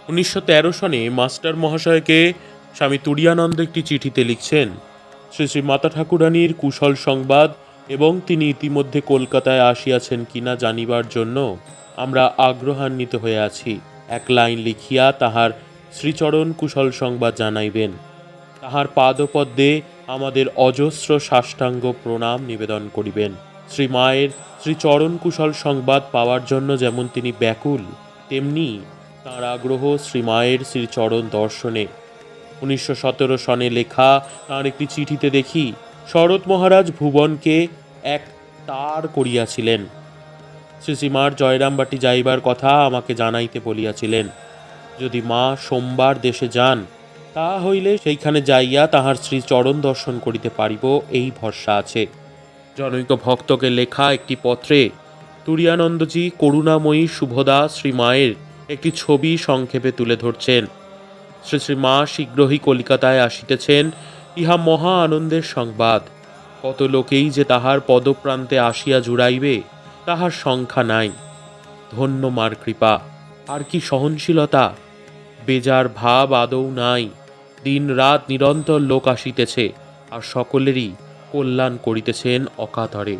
1913 সনে মাস্টার মহাশয়কে স্বামী তুরীয়ানন্দ একটি চিঠিতে লিখছেন, শ্রী শ্রী মাতা ঠাকুরানীর কুশল সংবাদ এবং তিনি ইতিমধ্যে কলকাতায় আসিয়াছেন কিনা জানিবার জন্য আমরা আগ্রহান্বিত হয়ে আছি। এক লাইন লিখিয়া তাহার শ্রীচরণ কুশল সংবাদ জানাইবেন। তাহার পাদপদ্মে আমাদের অজস্র সাষ্টাঙ্গ প্রণাম নিবেদন করিবেন। শ্রী মায়ের শ্রীচরণ কুশল সংবাদ পাওয়ার জন্য যেমন তিনি ব্যাকুল, তেমনি তাঁর আগ্রহ শ্রী মায়ের শ্রীচরণ দর্শনে। 1917 সনে লেখা তাঁর একটি চিঠিতে দেখি, শরৎ মহারাজ ভুবনকে এক তার করিয়াছিলেন। শ্রী শ্রীমার জয়রামবাটি যাইবার কথা আমাকে জানাইতে বলিয়াছিলেন। যদি মা সোমবার দেশে যান, তা হইলে সেইখানে যাইয়া তাহার শ্রীচরণ দর্শন করিতে পারিব, এই ভরসা আছে। জনৈক ভক্তকে লেখা একটি পত্রে তুরীয়ানন্দজি করুণাময়ী শুভদা শ্রী মায়ের একটি ছবি সংক্ষেপে তুলে ধরছেন। শ্রী শ্রী মা শীঘ্রই কলিকাতায় আসিতেছেন, ইহা মহা আনন্দের সংবাদ। কত লোকেই যে তাহার পদপ্রান্তে আসিয়া জুড়াইবে, তাহার সংখ্যা নাই। ধন্য মার কৃপা, আর কি সহনশীলতা! বেজার ভাব আদৌ নাই। দিন রাত নিরন্তর লোক আসিতেছে, আর সকলেরই কল্যাণ করিতেছেন অকাতরে।